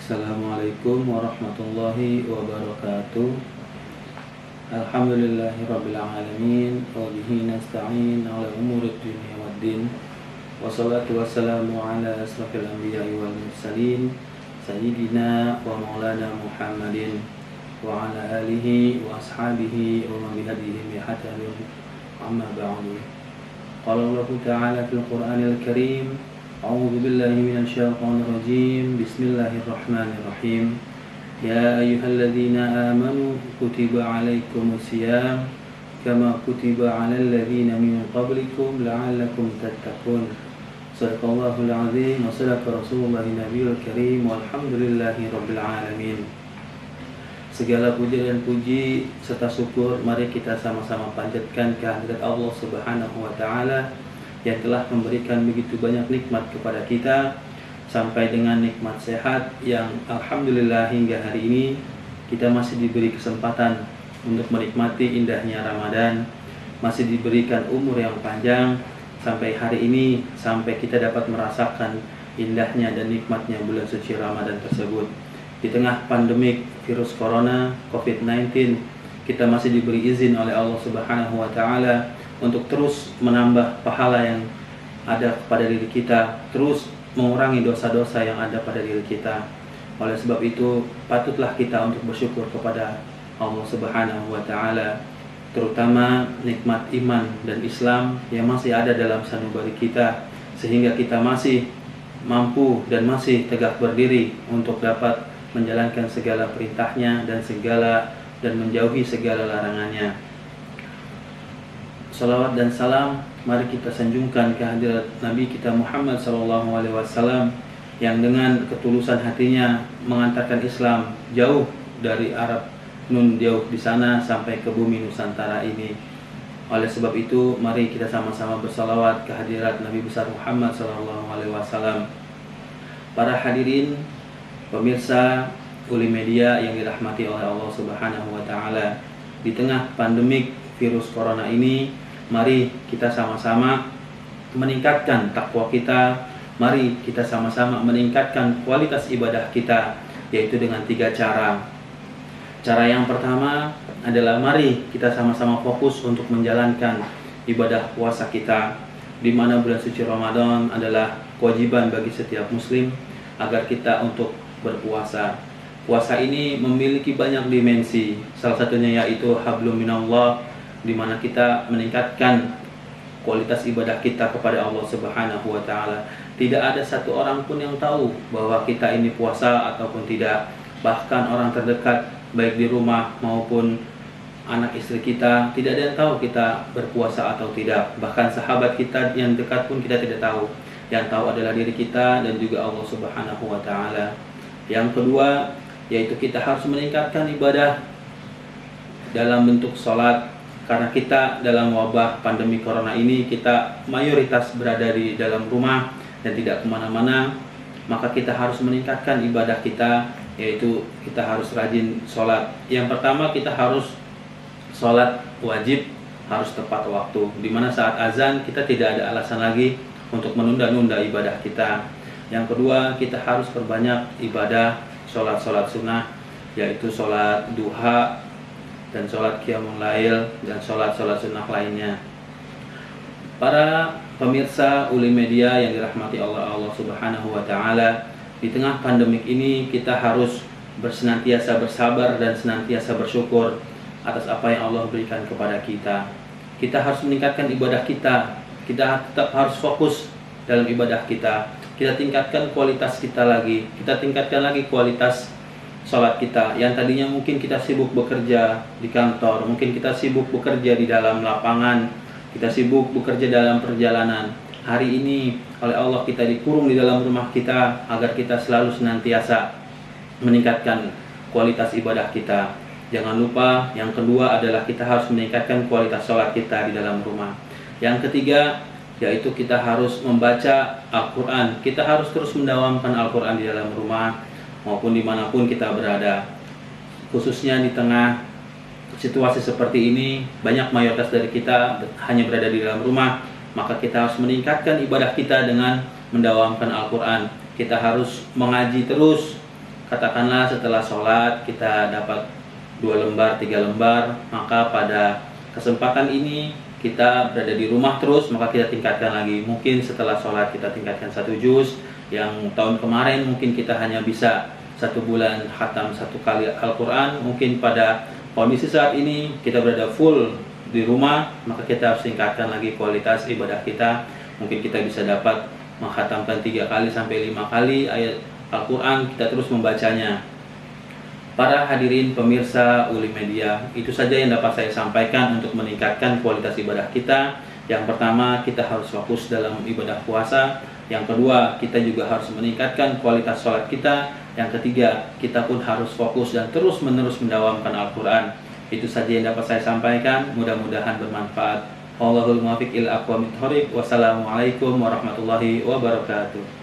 Assalamualaikum warahmatullahi wabarakatuh. Alhamdulillahirabbil alamin wa bihi nasta'in 'ala umurid dunya waddin. Wassalatu wassalamu ala asrofil anbiya'i wal mursalin sayyidina wa maulana Muhammadin wa ala alihi wa ashabihi wa man bihadihim yahtadun. Amma ba'du. Qala Allah ta'ala fil Qur'anil Karim: A'udzu billahi minasyaitonir rajim. Bismillahirrahmanirrahim. Ya ayyuhalladzina amanu kutiba 'alaikumusiyam kama kutiba 'alal ladzina min qablikum la'allakum tattaqun. Shadaqallahul 'azim wa shadaqa rasulullahin nabiyul karim walhamdulillahi rabbil alamin. Segala puji dan puji serta syukur mari kita sama-sama panjatkan kehadirat Allah Subhanahu wa taala yang telah memberikan begitu banyak nikmat kepada kita, sampai dengan nikmat sehat yang alhamdulillah hingga hari ini kita masih diberi kesempatan untuk menikmati indahnya Ramadan, masih diberikan umur yang panjang sampai hari ini, sampai kita dapat merasakan indahnya dan nikmatnya bulan suci Ramadan tersebut. Di tengah pandemik virus corona COVID-19, kita masih diberi izin oleh Allah Subhanahu wa taala untuk terus menambah pahala yang ada pada diri kita, terus mengurangi dosa-dosa yang ada pada diri kita. Oleh sebab itu, patutlah kita untuk bersyukur kepada Allah Subhanahu wa taala, terutama nikmat iman dan Islam yang masih ada dalam sanubari kita, sehingga kita masih mampu dan masih tegak berdiri untuk dapat menjalankan segala perintahnya dan menjauhi segala larangannya. Salawat dan salam mari kita sanjungkan kehadirat Nabi kita Muhammad SAW yang dengan ketulusan hatinya mengantarkan Islam jauh dari Arab Nun jauh di sana sampai ke bumi Nusantara ini. Oleh sebab itu mari kita sama-sama bersalawat kehadirat Nabi besar Muhammad SAW. Para hadirin pemirsa Uli Media yang dirahmati oleh Allah Subhanahu wa taala, di tengah pandemik virus corona ini, mari kita sama-sama meningkatkan takwa kita. Mari kita sama-sama meningkatkan kualitas ibadah kita, yaitu dengan 3 cara. Cara yang pertama adalah mari kita sama-sama fokus untuk menjalankan ibadah puasa kita, di mana bulan suci Ramadan adalah kewajiban bagi setiap muslim agar kita untuk berpuasa. Puasa ini memiliki banyak dimensi, salah satunya yaitu hablum minallah, di mana kita meningkatkan kualitas ibadah kita kepada Allah Subhanahu wa taala. Tidak ada satu orang pun yang tahu bahwa kita ini puasa ataupun tidak. Bahkan orang terdekat baik di rumah maupun anak istri kita, tidak ada yang tahu kita berpuasa atau tidak. Bahkan sahabat kita yang dekat pun kita tidak tahu. Yang tahu adalah diri kita dan juga Allah Subhanahu wa taala. Yang kedua, yaitu kita harus meningkatkan ibadah dalam bentuk sholat. Karena kita dalam wabah pandemi corona ini, kita mayoritas berada di dalam rumah dan tidak kemana-mana, maka kita harus meningkatkan ibadah kita, yaitu kita harus rajin sholat. Yang pertama, kita harus sholat wajib, harus tepat waktu, dimana saat azan kita tidak ada alasan lagi untuk menunda-nunda ibadah kita. Yang kedua, kita harus perbanyak ibadah sholat-sholat sunnah, yaitu sholat duha dan sholat qiyamul lail dan sholat-sholat sunnah lainnya. Para pemirsa Uli Media yang dirahmati Allah Subhanahu wa taala, di tengah pandemik ini kita harus senantiasa bersabar dan senantiasa bersyukur atas apa yang Allah berikan kepada kita. Kita harus meningkatkan ibadah kita. Kita tetap harus fokus dalam ibadah kita. Kita tingkatkan kualitas kita lagi. Kita tingkatkan lagi kualitas sholat kita. Yang tadinya mungkin kita sibuk bekerja di kantor, mungkin kita sibuk bekerja di dalam lapangan, kita sibuk bekerja dalam perjalanan. Hari ini oleh Allah kita dikurung di dalam rumah kita agar kita selalu senantiasa meningkatkan kualitas ibadah kita. Jangan lupa, yang kedua adalah kita harus meningkatkan kualitas sholat kita di dalam rumah. Yang ketiga, yaitu kita harus membaca Al-Quran. Kita harus terus mendawamkan Al-Quran di dalam rumah maupun dimanapun kita berada. Khususnya di tengah situasi seperti ini, banyak mayoritas dari kita hanya berada di dalam rumah, maka kita harus meningkatkan ibadah kita dengan mendawamkan Al-Quran. Kita harus mengaji terus, katakanlah setelah sholat kita dapat 2 lembar, 3 lembar, maka pada kesempatan ini kita berada di rumah terus, maka kita tingkatkan lagi. Mungkin setelah sholat kita tingkatkan 1 juz. Yang tahun kemarin mungkin kita hanya bisa 1 bulan khatam 1 kali Al-Quran. Mungkin pada kondisi saat ini kita berada full di rumah, maka kita harus tingkatkan lagi kualitas ibadah kita. Mungkin kita bisa dapat menghatamkan 3 kali sampai 5 kali ayat Al-Quran, kita terus membacanya. Para hadirin pemirsa Uli Media, itu saja yang dapat saya sampaikan untuk meningkatkan kualitas ibadah kita. Yang pertama, kita harus fokus dalam ibadah puasa. Yang kedua, kita juga harus meningkatkan kualitas sholat kita. Yang ketiga, kita pun harus fokus dan terus-menerus mendawamkan Al-Quran. Itu saja yang dapat saya sampaikan, mudah-mudahan bermanfaat. Wallahul muwaffiq ila aqwamit thoriq. Wassalamualaikum warahmatullahi wabarakatuh.